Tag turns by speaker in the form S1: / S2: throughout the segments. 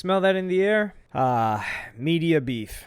S1: Smell that in the air? Media beef.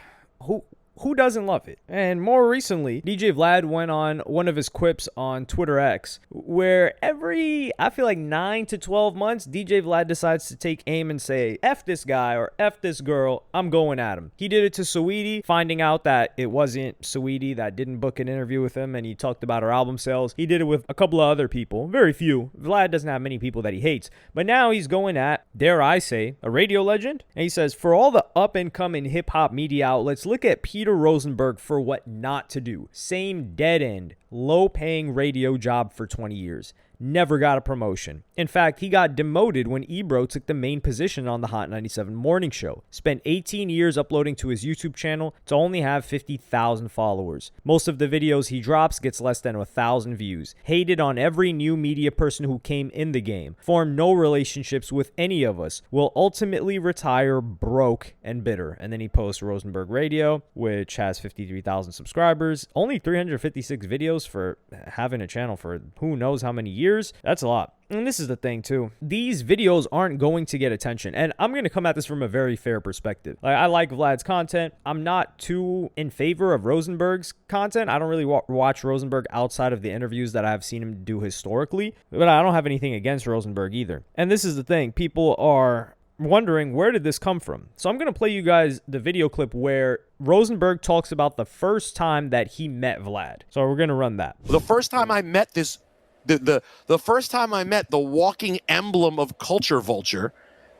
S1: Who doesn't love it? And more recently, DJ Vlad went on one of his quips on Twitter X, where I feel like 9 to 12 months, DJ Vlad decides to take aim and say, F this guy or F this girl, I'm going at him. He did it to Saweetie, finding out that it wasn't Saweetie that didn't book an interview with him, and he talked about her album sales. He did it with a couple of other people, very few. Vlad doesn't have many people that he hates, but now he's going at, dare I say, a radio legend. And he says, for all the up-and-coming hip-hop media outlets, look at Peter Rosenberg for what not to do. Same dead-end, low-paying radio job for 20 years. Never got a promotion. In fact, he got demoted when Ebro took the main position on the Hot 97 morning show. Spent 18 years uploading to his YouTube channel to only have 50,000 followers. Most of the videos he drops gets less than 1,000 views. Hated on every new media person who came in the game. Formed no relationships with any of us. Will ultimately retire broke and bitter. And then he posts Rosenberg Radio, which has 53,000 subscribers. Only 356 videos for having a channel for who knows how many years. That's a lot. And this is the thing too. These videos aren't going to get attention. And I'm going to come at this from a very fair perspective. Like, I like Vlad's content. I'm not too in favor of Rosenberg's content. I don't really watch Rosenberg outside of the interviews that I've seen him do historically. But I don't have anything against Rosenberg either. And this is the thing. People are wondering, where did this come from? So I'm going to play you guys the video clip where Rosenberg talks about the first time that he met Vlad. So we're going to run that.
S2: The first time I met this The first time I met the walking emblem of Culture Vulture.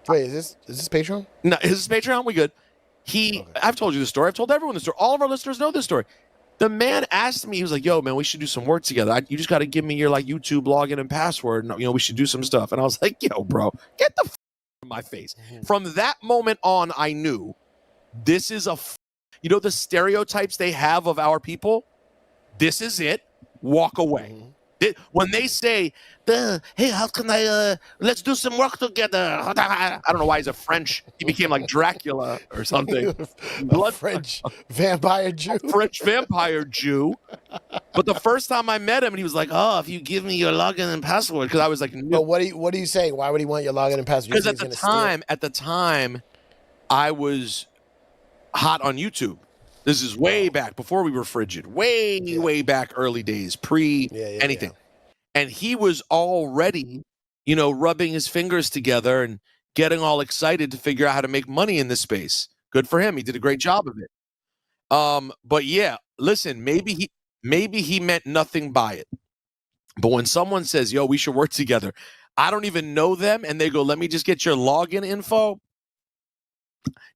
S3: Wait, is this Patreon?
S2: No, is this Patreon? We good. Okay. I've told you the story. I've told everyone the story. All of our listeners know this story. The man asked me, he was like, yo, man, we should do some work together. You just got to give me your YouTube login and password. And, we should do some stuff. And I was like, yo, bro, get the from my face. From that moment on, I knew this is the stereotypes they have of our people. This is it. Walk away. When they say, hey, how can let's do some work together. I don't know why he's a French. He became like Dracula or something.
S3: French vampire Jew.
S2: French vampire Jew. But the first time I met him, and he was like, oh, if you give me your login and password, because I was like, no.
S3: But what are you saying? Why would he want your login and password?
S2: Because at the time, I was hot on YouTube. This is way back before we were frigid, way back, early days, anything. Yeah. And he was already, rubbing his fingers together and getting all excited to figure out how to make money in this space. Good for him. He did a great job of it. But yeah, listen, maybe he meant nothing by it. But when someone says, yo, we should work together, I don't even know them, and they go, let me just get your login info.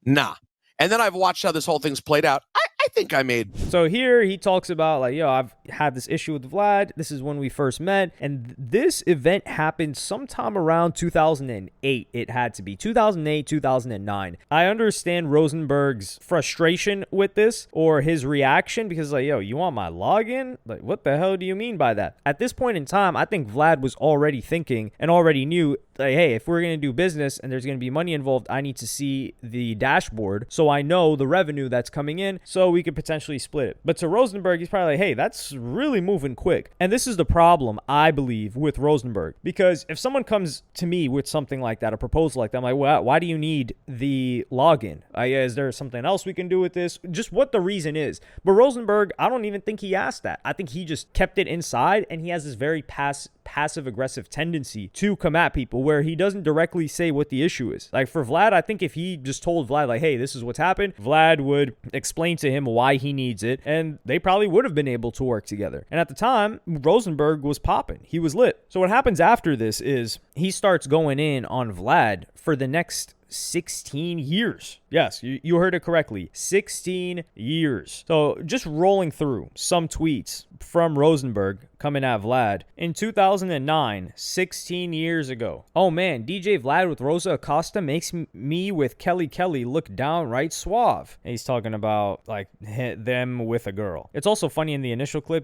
S2: Nah. And then I've watched how this whole thing's played out. I think I made.
S1: So here he talks about like, yo, I've had this issue with Vlad. This is when we first met. And this event happened sometime around 2008. It had to be 2008, 2009. I understand Rosenberg's frustration with this or his reaction because like, yo, you want my login? Like, what the hell do you mean by that? At this point in time, I think Vlad was already thinking and already knew like, hey, if we're going to do business and there's going to be money involved, I need to see the dashboard so I know the revenue that's coming in so we could potentially split it. But to Rosenberg, he's probably like, hey, that's really moving quick. And this is the problem, I believe, with Rosenberg. Because if someone comes to me with something like that, a proposal like that, I'm like, well, why do you need the login? Is there something else we can do with this? Just what the reason is. But Rosenberg, I don't even think he asked that. I think he just kept it inside, and he has this very passive-aggressive tendency to come at people where he doesn't directly say what the issue is. Like for Vlad, I think if he just told Vlad, like, hey, this is what's happened, Vlad would explain to him why he needs it, and they probably would have been able to work together. And at the time, Rosenberg was popping. He was lit. So what happens after this is he starts going in on Vlad for the next 16 years. Yes, you heard it correctly. 16 years. So just rolling through some tweets from Rosenberg coming at Vlad. In 2009, 16 years ago. Oh man, DJ Vlad with Rosa Acosta makes me with Kelly look downright suave. And he's talking about like them with a girl. It's also funny in the initial clip,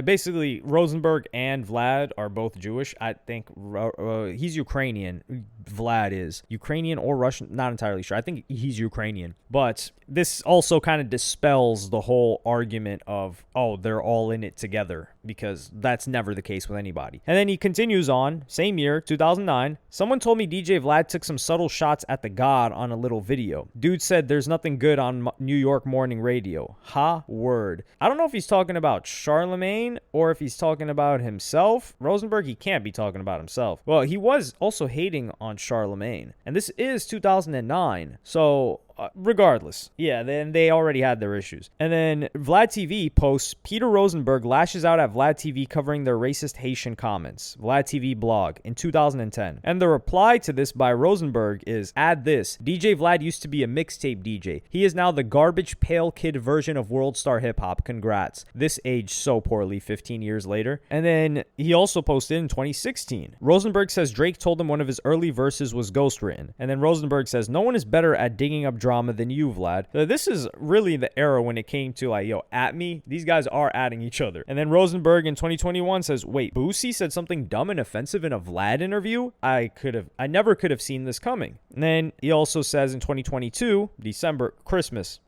S1: basically Rosenberg and Vlad are both Jewish. I think he's Ukrainian. Vlad is Ukrainian or Russian, not entirely sure. I think he's Ukrainian. But this also kind of dispels the whole argument of, oh, they're all in it together. because that's never the case with anybody. And then he continues on, same year, 2009. Someone told me DJ Vlad took some subtle shots at the God on a little video. Dude said there's nothing good on New York morning radio. Ha, word. I don't know if he's talking about Charlemagne or if he's talking about himself. Rosenberg, he can't be talking about himself. Well, he was also hating on Charlemagne. And this is 2009. So regardless, yeah, then they already had their issues. And then VladTV posts, Peter Rosenberg lashes out at VladTV covering their racist Haitian comments. VladTV blog in 2010. And the reply to this by Rosenberg is, add this, DJ Vlad used to be a mixtape DJ. He is now the garbage pale kid version of World Star Hip Hop. Congrats. This aged so poorly 15 years later. And then he also posted in 2016. Rosenberg says Drake told him one of his early verses was ghostwritten. And then Rosenberg says, no one is better at digging up drama than you, Vlad. So this is really the era when it came to like, yo, at me. These guys are adding each other. And then Rosenberg in 2021 says, wait, Boosie said something dumb and offensive in a Vlad interview? I never could have seen this coming. And then he also says in 2022, December, Christmas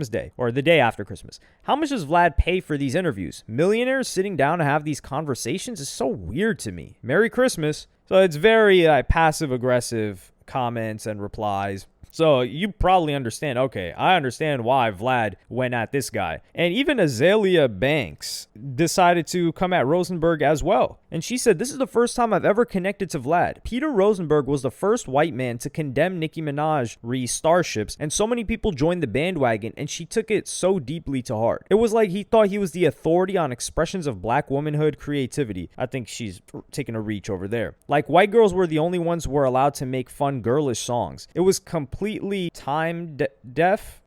S1: Day, or the day after Christmas, how much does Vlad pay for these interviews? Millionaires sitting down to have these conversations is so weird to me. Merry Christmas. So it's very passive aggressive comments and replies. So you probably understand, okay, I understand why Vlad went at this guy. And even Azealia Banks decided to come at Rosenberg as well. And she said, this is the first time I've ever connected to Vlad. Peter Rosenberg was the first white man to condemn Nicki Minaj's Starships, and so many people joined the bandwagon, and she took it so deeply to heart. It was like he thought he was the authority on expressions of black womanhood creativity. I think she's taking a reach over there. Like white girls were the only ones who were allowed to make fun girlish songs. It was completely tone deaf,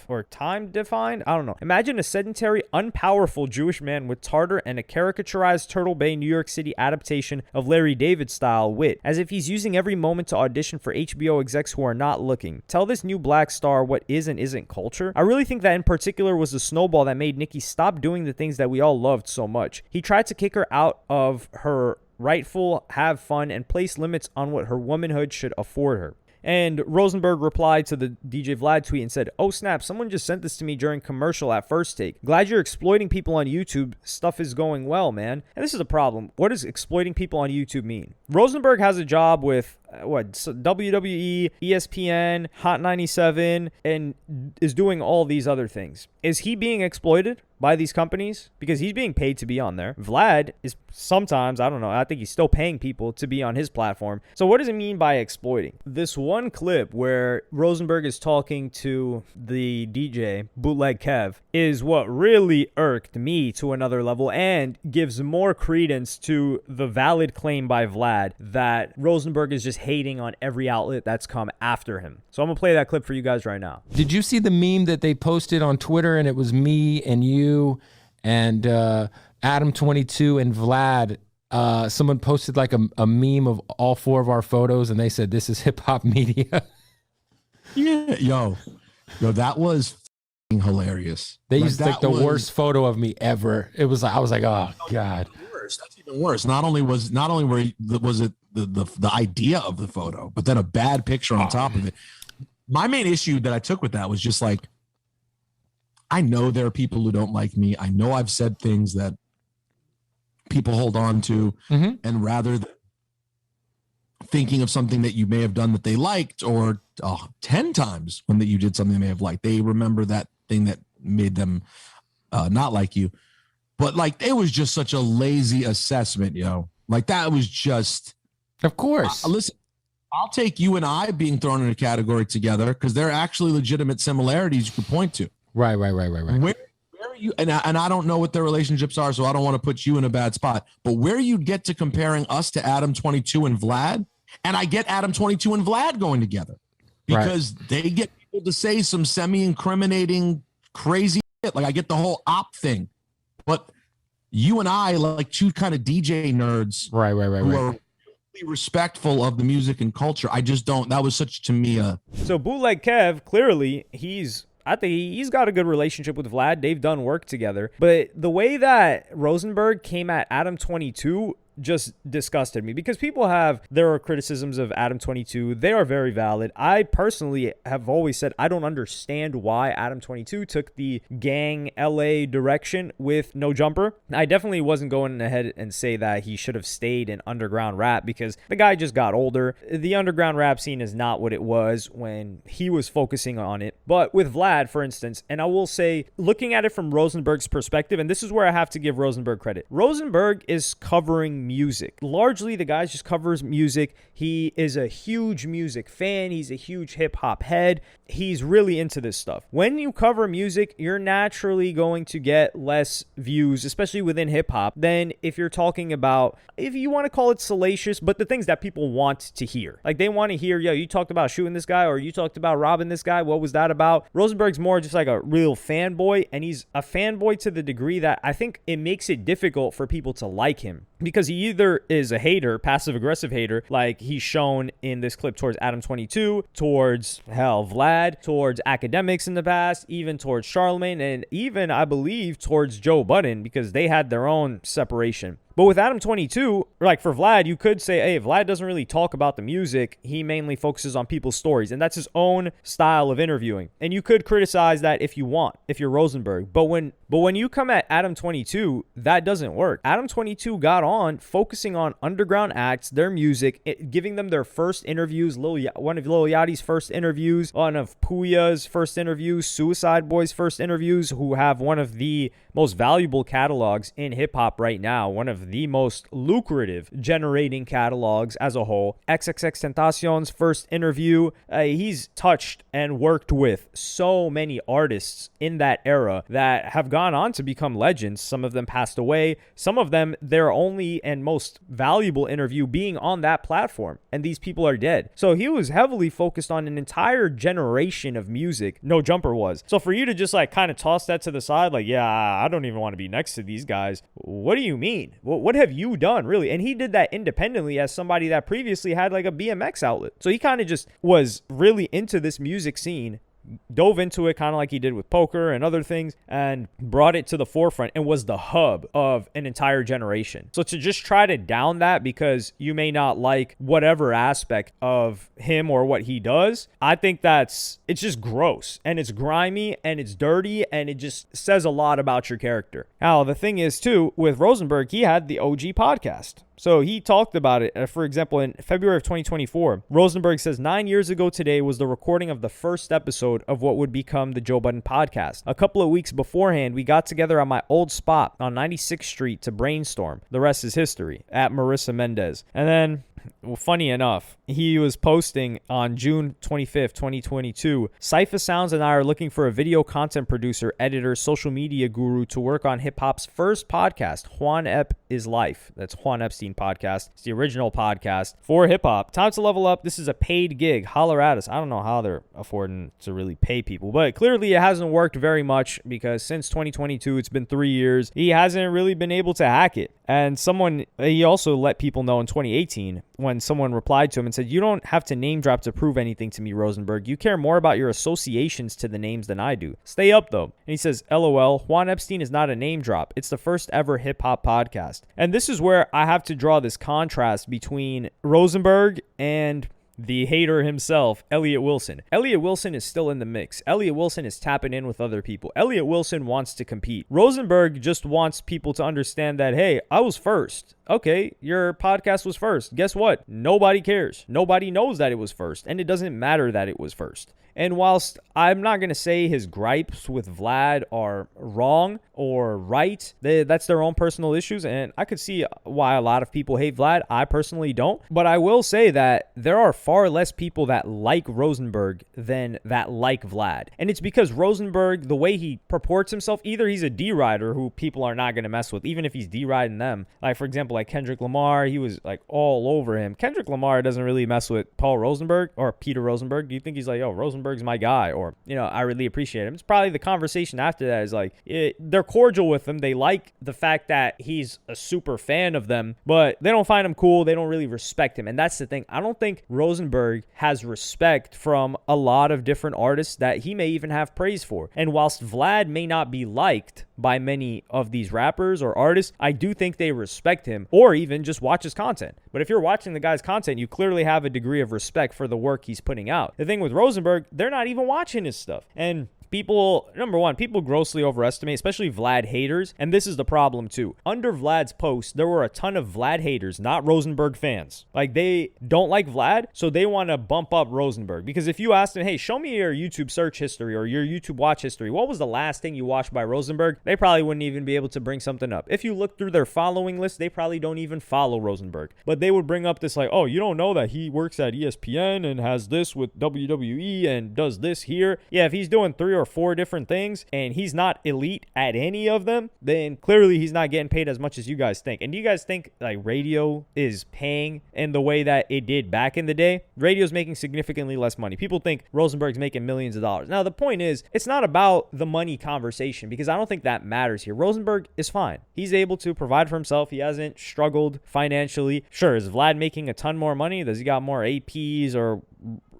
S1: or time defined. I don't know. Imagine a sedentary, unpowerful Jewish man with tartar and a caricaturized Turtle Bay, New York City adaptation of Larry David style wit, as if he's using every moment to audition for HBO execs who are not looking. Tell this new black star what is and isn't culture. I really think that in particular was the snowball that made Nicki stop doing the things that we all loved so much. He tried to kick her out of her rightful have fun and place limits on what her womanhood should afford her. And Rosenberg replied to the DJ Vlad tweet and said, oh snap, someone just sent this to me during commercial at First Take. Glad you're exploiting people on YouTube. Stuff is going well, man. And this is the problem. What does exploiting people on YouTube mean? Rosenberg has a job with WWE, ESPN, Hot 97, and is doing all these other things. Is he being exploited by these companies? Because he's being paid to be on there. Vlad is sometimes, I don't know, I think he's still paying people to be on his platform. So what does it mean by exploiting? This one clip where Rosenberg is talking to the DJ, Bootleg Kev, is what really irked me to another level and gives more credence to the valid claim by Vlad that Rosenberg is just hating on every outlet that's come after him. So I'm gonna play that clip for you guys right now.
S4: Did you see the meme that they posted on Twitter, and it was me and you and Adam22 and Vlad? Someone posted like a meme of all four of our photos, and they said this is hip hop media.
S5: Yeah, yo, that was hilarious.
S4: They used like the worst photo of me ever. It was, I was like, oh god.
S5: That's even worse. Not only was it the idea of the photo, but then a bad picture on top of it. My main issue that I took with that was just like, I know there are people who don't like me. I know I've said things that people hold on to, and rather than thinking of something that you may have done that they liked, or 10 times when that you did something they may have liked, they remember that thing that made them not like you. But like, it was just such a lazy assessment, yo. Like that was just,
S4: of course.
S5: Listen, I'll take you and I being thrown in a category together because there are actually legitimate similarities you could point to.
S4: Right.
S5: Where are you? And I don't know what their relationships are, so I don't want to put you in a bad spot. But where you get to comparing us to Adam22 and Vlad, and I get Adam22 and Vlad going together because they get people to say some semi-incriminating, crazy shit. Like I get the whole op thing. But you and I, like two kind of DJ nerds,
S4: right,
S5: who are really respectful of the music and culture. I just don't. That was such to me
S1: So Bootleg Kev, clearly I think he's got a good relationship with Vlad. They've done work together. But the way that Rosenberg came at Adam22 just disgusted me, because there are criticisms of Adam 22. They are very valid. I personally have always said I don't understand why Adam 22 took the gang LA direction with No Jumper. I definitely wasn't going ahead and say that he should have stayed in underground rap, because the guy just got older. The underground rap scene is not what it was when he was focusing on it. But with Vlad, for instance, and I will say, looking at it from Rosenberg's perspective, and this is where I have to give Rosenberg credit. Rosenberg is covering music. Largely, the guy just covers music. He is a huge music fan. He's a huge hip hop head. He's really into this stuff. When you cover music, you're naturally going to get less views, especially within hip hop, than if you're talking about, if you want to call it salacious, but the things that people want to hear. Like, they want to hear, yo, you talked about shooting this guy, or you talked about robbing this guy. What was that about? Rosenberg's more just like a real fanboy, and he's a fanboy to the degree that I think it makes it difficult for people to like him, because he either is a hater, passive-aggressive hater, like he's shown in this clip towards Adam 22, towards, Vlad, towards academics in the past, even towards Charlemagne, and even, I believe, towards Joe Budden, because they had their own separation. But with Adam 22, like for Vlad, you could say, hey, Vlad doesn't really talk about the music. He mainly focuses on people's stories, and that's his own style of interviewing. And you could criticize that if you want, if you're Rosenberg. But when you come at Adam 22, that doesn't work. Adam 22 got on focusing on underground acts, their music, giving them their first interviews, one of Lil Yachty's first interviews, one of Puya's first interviews, Suicide Boy's first interviews, who have one of the most valuable catalogs in hip-hop right now, one of the most lucrative generating catalogs as a whole. XXXTentacion's first interview, he's touched and worked with so many artists in that era that have gone on to become legends. Some of them passed away. Some of them, their only and most valuable interview being on that platform, and these people are dead. So he was heavily focused on an entire generation of music. No Jumper was. So for you to just like kind of toss that to the side, like, yeah, I don't even want to be next to these guys. What do you mean? What have you done, really? And he did that independently as somebody that previously had like a BMX outlet. So he kind of just was really into this music scene, dove into it kind of like he did with poker and other things, and brought it to the forefront and was the hub of an entire generation. So to just try to down that because you may not like whatever aspect of him or what he does, I think it's just gross, and it's grimy, and it's dirty, and it just says a lot about your character. Now, the thing is too, with Rosenberg, he had the OG podcast. So he talked about it. For example, in February of 2024, Rosenberg says 9 years ago today was the recording of the first episode of what would become the Joe Budden podcast. A couple of weeks beforehand, we got together on my old spot on 96th Street to brainstorm. The rest is history, at Marissa Mendez. And then, well, funny enough, he was posting on June 25th, 2022, Cypher Sounds and I are looking for a video content producer, editor, social media guru to work on hip-hop's first podcast, Juan Ep is Life. That's Juan Epstein podcast. It's the original podcast for hip-hop. Time to level up. This is a paid gig. Holler at us. I don't know how they're affording to really pay people, but clearly it hasn't worked very much, because since 2022, it's been 3 years. He hasn't really been able to hack it. And he also let people know in 2018 when someone replied to him and said, you don't have to name drop to prove anything to me, Rosenberg. You care more about your associations to the names than I do. Stay up, though. And he says, LOL, Juan Epstein is not a name drop. It's the first ever hip-hop podcast. And this is where I have to draw this contrast between Rosenberg and the hater himself, Elliott Wilson. Elliott Wilson is still in the mix. Elliott Wilson is tapping in with other people. Elliott Wilson wants to compete. Rosenberg just wants people to understand that, hey, I was first. Okay, your podcast was first. Guess what? Nobody cares. Nobody knows that it was first, and it doesn't matter that it was first. And whilst I'm not going to say his gripes with Vlad are wrong or right, that's their own personal issues, and I could see why a lot of people hate Vlad. I personally don't. But I will say that there are far less people that like Rosenberg than that like Vlad. And it's because Rosenberg, the way he purports himself, either he's a D-rider who people are not going to mess with, even if he's D-riding them. Like, for example, like Kendrick Lamar, he was like all over him. Kendrick Lamar doesn't really mess with Paul Rosenberg or Peter Rosenberg. Do you think he's like, yo, Rosenberg's my guy, or, you know, I really appreciate him? It's probably the conversation after that is like, they're cordial with him. They like the fact that he's a super fan of them, but they don't find him cool. They don't really respect him. And that's the thing. I don't think Rosenberg has respect from a lot of different artists that he may even have praise for. And whilst Vlad may not be liked by many of these rappers or artists, I do think they respect him or even just watch his content. But if you're watching the guy's content, you clearly have a degree of respect for the work he's putting out. The thing with Rosenberg, they're not even watching his stuff. And people, number one, people grossly overestimate, especially Vlad haters, and this is the problem too. Under Vlad's post, there were a ton of Vlad haters, not Rosenberg fans. Like, they don't like Vlad, so they want to bump up Rosenberg. Because if you ask them, hey, show me your YouTube search history or your YouTube watch history, what was the last thing you watched by Rosenberg? They probably wouldn't even be able to bring something up. If you look through their following list, they probably don't even follow Rosenberg. But they would bring up this like, oh, you don't know that he works at ESPN and has this with WWE and does this here? Yeah, if he's doing 3 or 4 different things and he's not elite at any of them, then clearly he's not getting paid as much as you guys think. And do you guys think like radio is paying in the way that it did back in the day? Radio's making significantly less money. People think Rosenberg's making millions of dollars. Now, the point is, it's not about the money conversation because I don't think that matters here. Rosenberg is fine. He's able to provide for himself. He hasn't struggled financially. Sure, is Vlad making a ton more money? Does he got more APs or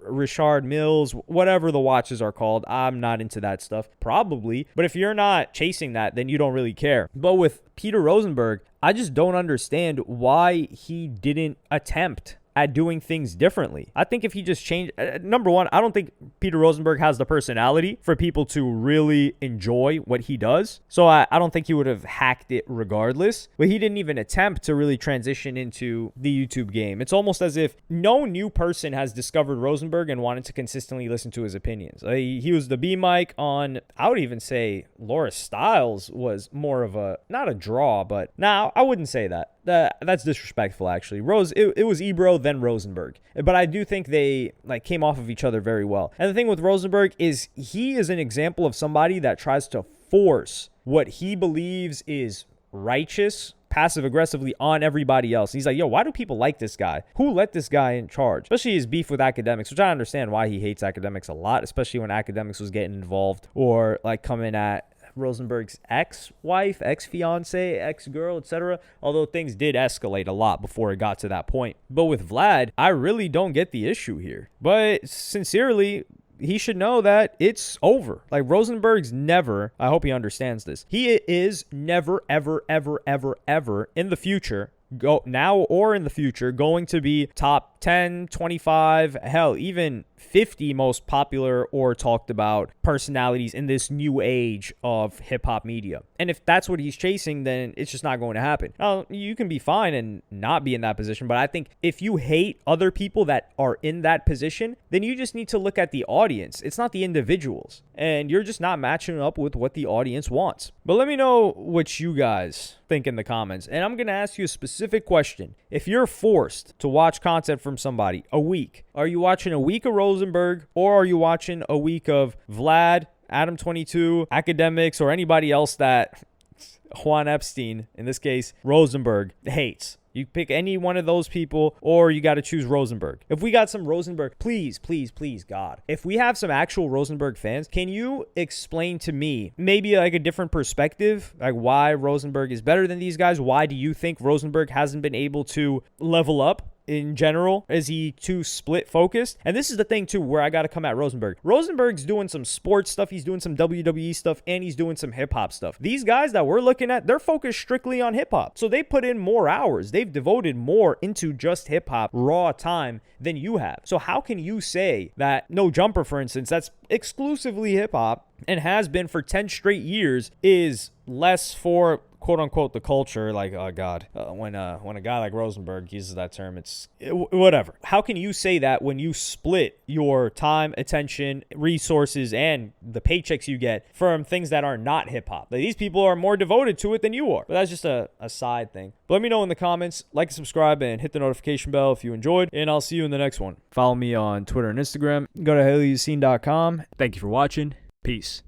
S1: Richard Mills, whatever the watches are called? I'm not into that stuff. Probably. But if you're not chasing that, then you don't really care. But with Peter Rosenberg, I just don't understand why he didn't attempt at doing things differently. I think if he just changed, number one, I don't think Peter Rosenberg has the personality for people to really enjoy what he does. So I don't think he would have hacked it regardless. But he didn't even attempt to really transition into the YouTube game. It's almost as if no new person has discovered Rosenberg and wanted to consistently listen to his opinions. He was the B mic on, I would even say Laura Stiles was more of a, not a draw, but now I wouldn't say that. That's disrespectful, actually. It was Ebro, then Rosenberg. But I do think they like came off of each other very well. And the thing with Rosenberg is he is an example of somebody that tries to force what he believes is righteous passive aggressively on everybody else. And he's like, yo, why do people like this guy? Who let this guy in charge? Especially his beef with academics, which I understand why he hates academics a lot, especially when academics was getting involved or like coming at Rosenberg's ex-wife, ex-fiance, ex-girl, etc. Although things did escalate a lot before it got to that point. But with Vlad, I really don't get the issue here. But sincerely, he should know that it's over. Like, Rosenberg's never, I hope he understands this, he is never, ever, ever, ever, ever in the future, go now or in the future, going to be top 10, 25, hell, even 50 most popular or talked about personalities in this new age of hip-hop media. And if that's what he's chasing, then it's just not going to happen. Now, you can be fine and not be in that position, but I think if you hate other people that are in that position, then you just need to look at the audience. It's not the individuals. And you're just not matching up with what the audience wants. But let me know what you guys think in the comments. And I'm going to ask you a specific question. If you're forced to watch content from somebody a week, are you watching a week of Rosenberg or are you watching a week of Vlad, Adam 22, academics, or anybody else that Juan Epstein, in this case Rosenberg, hates? You pick any one of those people, or you got to choose Rosenberg. If we got some Rosenberg, please, God, if we have some actual Rosenberg fans, can you explain to me maybe like a different perspective, like why Rosenberg is better than these guys? Why do you think Rosenberg hasn't been able to level up in general? Is he too split focused? And this is the thing too, where I got to come at Rosenberg. Rosenberg's doing some sports stuff. He's doing some WWE stuff, and he's doing some hip hop stuff. These guys that we're looking at, they're focused strictly on hip hop. So they put in more hours. They've devoted more into just hip hop raw time than you have. So how can you say that No Jumper, for instance, that's exclusively hip hop and has been for 10 straight years, is less for quote unquote the culture? Like, oh god, when a guy like Rosenberg uses that term, whatever. How can you say that when you split your time, attention, resources, and the paychecks you get from things that are not hip hop? Like, these people are more devoted to it than you are. But that's just a side thing. But let me know in the comments, like and subscribe, and hit the notification bell if you enjoyed, and I'll see you in the next one. Follow me on Twitter and Instagram. Go to helloyassine.com. Thank you for watching. Peace.